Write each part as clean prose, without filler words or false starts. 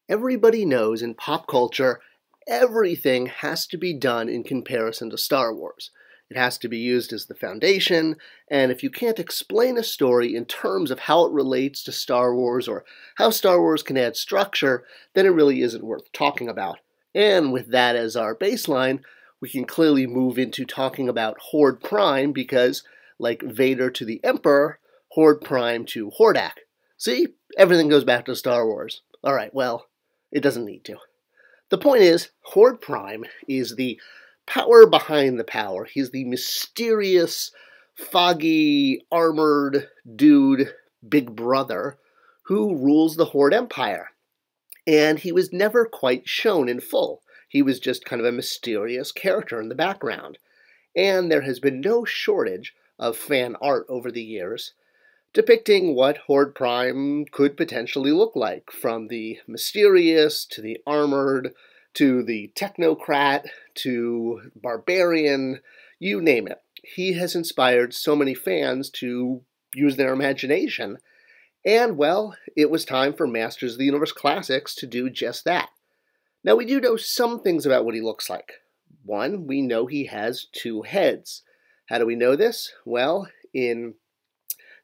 Everybody knows in pop culture, everything has to be done in comparison to Star Wars. It has to be used as the foundation, and if you can't explain a story in terms of how it relates to Star Wars or how Star Wars can add structure, then it really isn't worth talking about. And with that as our baseline, we can clearly move into talking about Horde Prime because, like Vader to the Emperor, Horde Prime to Hordak. See? Everything goes back to Star Wars. Alright, well, it doesn't need to. The point is, Horde Prime is the power behind the power. He's the mysterious, foggy, armored dude, big brother, who rules the Horde Empire. And he was never quite shown in full. He was just kind of a mysterious character in the background. And there has been no shortage of fan art over the years depicting what Horde Prime could potentially look like, from the mysterious to the armored to the technocrat to barbarian, you name it. He has inspired so many fans to use their imagination, and well, it was time for Masters of the Universe Classics to do just that. Now, we do know some things about what he looks like. One, we know he has two heads. How do we know this? Well, in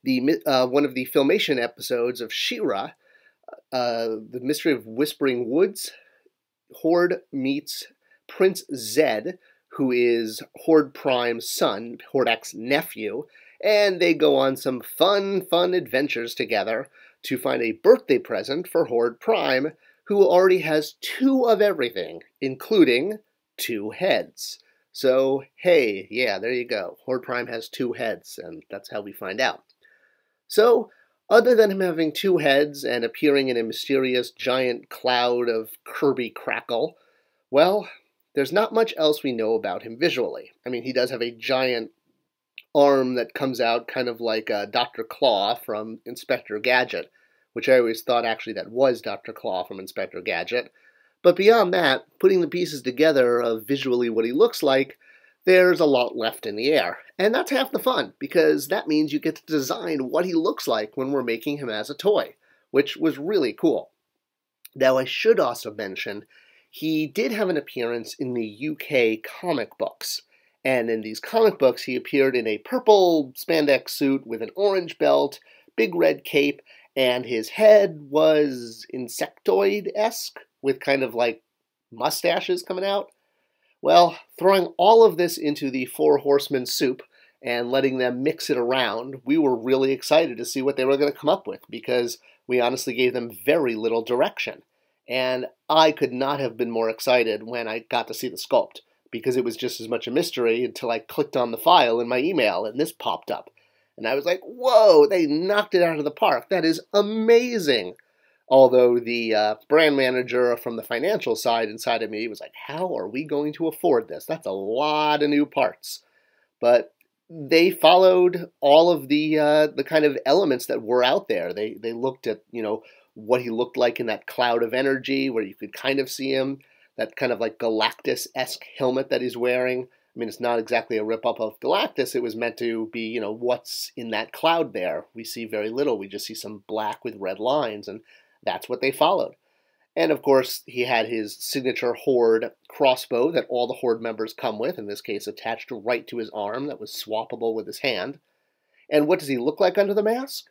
one of the Filmation episodes of She-Ra, The Mystery of Whispering Woods, Horde meets Prince Zed, who is Horde Prime's son, Hordak's nephew, and they go on some fun adventures together to find a birthday present for Horde Prime, who already has two of everything, including two heads. So, hey, yeah, there you go. Horde Prime has two heads, and that's how we find out. So, other than him having two heads and appearing in a mysterious giant cloud of Kirby crackle, well, there's not much else we know about him visually. I mean, he does have a giant arm that comes out kind of like Dr. Claw from Inspector Gadget, which I always thought actually that was Dr. Claw from Inspector Gadget. But beyond that, putting the pieces together of visually what he looks like, there's a lot left in the air. And that's half the fun, because that means you get to design what he looks like when we're making him as a toy, which was really cool. Now, I should also mention, he did have an appearance in the UK comic books. And in these comic books, he appeared in a purple spandex suit with an orange belt, big red cape, and his head was insectoid-esque, with kind of like mustaches coming out. Well, throwing all of this into the Four Horsemen soup and letting them mix it around, we were really excited to see what they were going to come up with, because we honestly gave them very little direction. And I could not have been more excited when I got to see the sculpt, because it was just as much a mystery until I clicked on the file in my email and this popped up. And I was like, whoa, they knocked it out of the park. That is amazing. Although the brand manager from the financial side inside of me was like, how are we going to afford this? That's a lot of new parts. But they followed all of the kind of elements that were out there. They looked at, what he looked like in that cloud of energy where you could kind of see him, that kind of like Galactus-esque helmet that he's wearing. I mean, it's not exactly a rip-up of Galactus. It was meant to be, what's in that cloud there. We see very little. We just see some black with red lines, and that's what they followed. And of course, he had his signature Horde crossbow that all the Horde members come with, in this case attached right to his arm that was swappable with his hand. And what does he look like under the mask?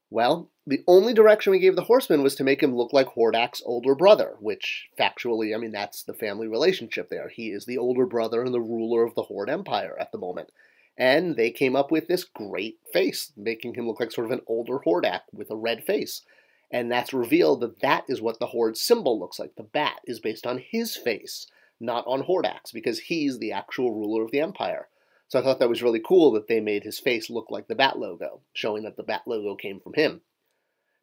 Well, the only direction we gave the Horseman was to make him look like Hordak's older brother, which factually, I mean, that's the family relationship there. He is the older brother and the ruler of the Horde Empire at the moment. And they came up with this great face, making him look like sort of an older Hordak with a red face. And that's revealed that that is what the Horde symbol looks like. The bat is based on his face, not on Hordak's, because he's the actual ruler of the Empire. So I thought that was really cool that they made his face look like the bat logo, showing that the bat logo came from him.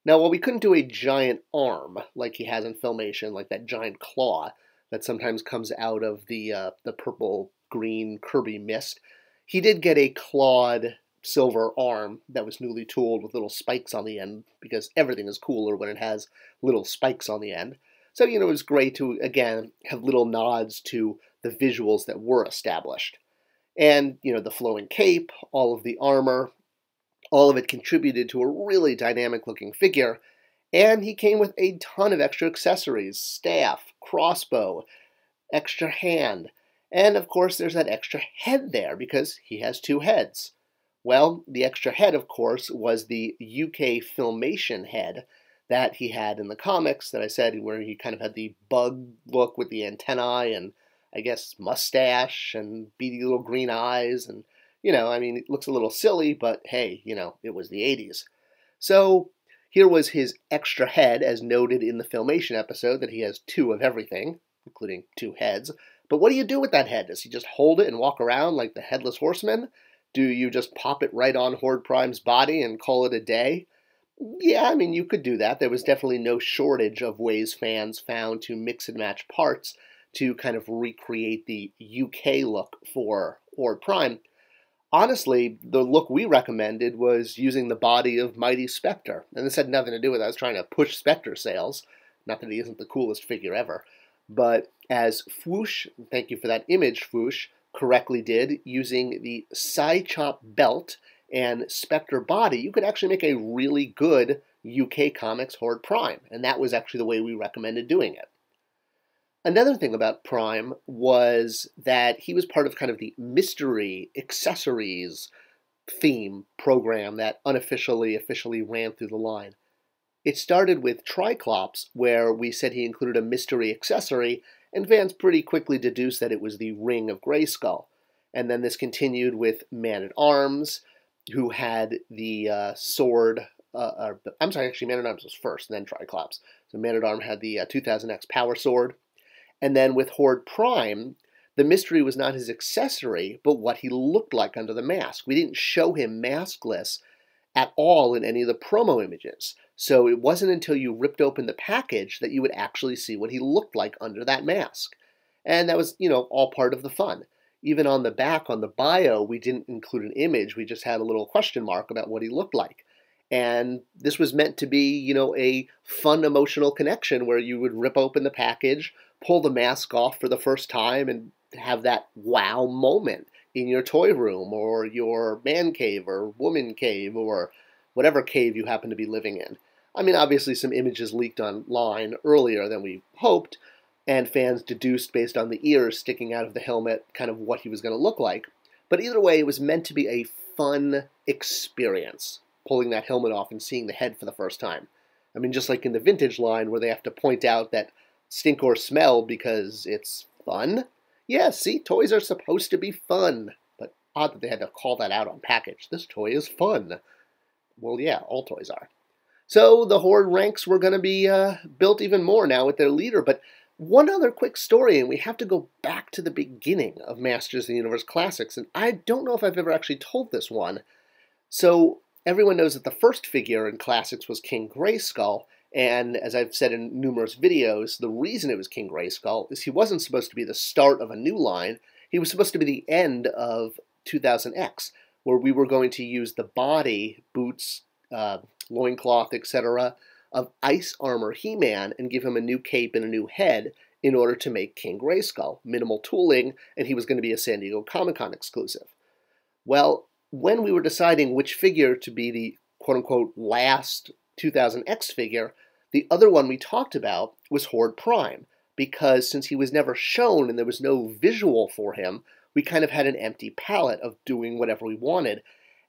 Now, while we couldn't do a giant arm like he has in Filmation, like that giant claw that sometimes comes out of the purple-green Kirby mist, he did get a clawed silver arm that was newly tooled with little spikes on the end, because everything is cooler when it has little spikes on the end. So, it was great to, again, have little nods to the visuals that were established. And, the flowing cape, all of the armor, all of it contributed to a really dynamic-looking figure. And he came with a ton of extra accessories: staff, crossbow, extra hand, and of course there's that extra head there because he has two heads. Well, the extra head, of course, was the UK Filmation head that he had in the comics that I said, where he kind of had the bug look with the antennae and I guess mustache and beady little green eyes. And, I mean, it looks a little silly, but hey, it was the 80s. So here was his extra head, as noted in the Filmation episode, that he has two of everything, including two heads. But what do you do with that head? Does he just hold it and walk around like the Headless Horseman? Do you just pop it right on Horde Prime's body and call it a day? Yeah, I mean, you could do that. There was definitely no shortage of ways fans found to mix and match parts to kind of recreate the UK look for Horde Prime. Honestly, the look we recommended was using the body of Mighty Spector. And this had nothing to do with us trying to push Spector sales. Not that he isn't the coolest figure ever. But as Fwoosh, thank you for that image, Fwoosh, correctly did, using the Psy-Chop belt and Spector body, you could actually make a really good UK Comics Horde Prime. And that was actually the way we recommended doing it. Another thing about Prime was that he was part of kind of the mystery accessories theme program that officially ran through the line. It started with Triclops, where we said he included a mystery accessory, and fans pretty quickly deduced that it was the Ring of Grayskull. And then this continued with Man-at-Arms, who had the sword. Actually, Man-at-Arms was first, and then Triclops. So Man-at-Arms had the 2000X Power Sword. And then with Horde Prime, the mystery was not his accessory, but what he looked like under the mask. We didn't show him maskless at all in any of the promo images. So it wasn't until you ripped open the package that you would actually see what he looked like under that mask. And that was, all part of the fun. Even on the back, on the bio, we didn't include an image. We just had a little question mark about what he looked like. And this was meant to be, a fun emotional connection where you would rip open the package, pull the mask off for the first time, and have that wow moment in your toy room or your man cave or woman cave or whatever cave you happen to be living in. I mean, obviously some images leaked online earlier than we hoped, and fans deduced based on the ears sticking out of the helmet kind of what he was going to look like. But either way, it was meant to be a fun experience, pulling that helmet off and seeing the head for the first time. I mean, just like in the vintage line where they have to point out that stink or smell because it's fun. Yeah, see, toys are supposed to be fun. But odd that they had to call that out on package. This toy is fun. Well, yeah, all toys are. So the Horde ranks were going to be built even more now with their leader. But one other quick story, and we have to go back to the beginning of Masters of the Universe Classics. And I don't know if I've ever actually told this one. So everyone knows that the first figure in Classics was King Grayskull. And as I've said in numerous videos, the reason it was King Grayskull is he wasn't supposed to be the start of a new line. He was supposed to be the end of 2000X, where we were going to use the body, boots, loincloth, etc., of Ice Armor He-Man and give him a new cape and a new head in order to make King Grayskull. Minimal tooling, and he was going to be a San Diego Comic-Con exclusive. Well, when we were deciding which figure to be the quote-unquote last 2000X figure, the other one we talked about was Horde Prime, because since he was never shown and there was no visual for him, we kind of had an empty palette of doing whatever we wanted.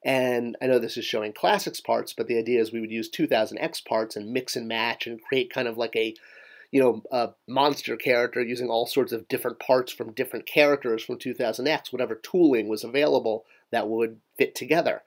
And I know this is showing Classics parts, but the idea is we would use 2000X parts and mix and match and create kind of like a monster character using all sorts of different parts from different characters from 2000X, whatever tooling was available that would fit together.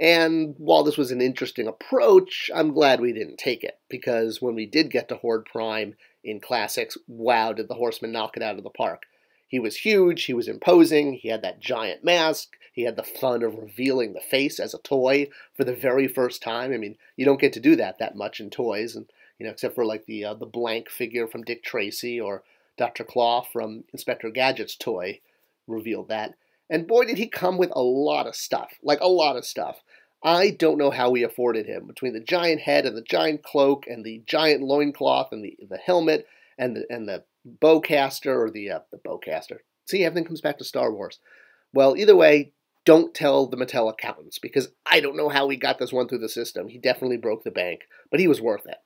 And while this was an interesting approach, I'm glad we didn't take it, because when we did get to Horde Prime in Classics, wow, did the Horseman knock it out of the park. He was huge, he was imposing, he had that giant mask, he had the fun of revealing the face as a toy for the very first time. I mean, you don't get to do that much in toys, and except for like the blank figure from Dick Tracy or Dr. Claw from Inspector Gadget's toy revealed that. And boy, did he come with a lot of stuff, like a lot of stuff. I don't know how we afforded him, between the giant head and the giant cloak and the giant loincloth and the helmet and the bowcaster or the bowcaster. See, everything comes back to Star Wars. Well, either way, don't tell the Mattel accountants, because I don't know how we got this one through the system. He definitely broke the bank, but he was worth it.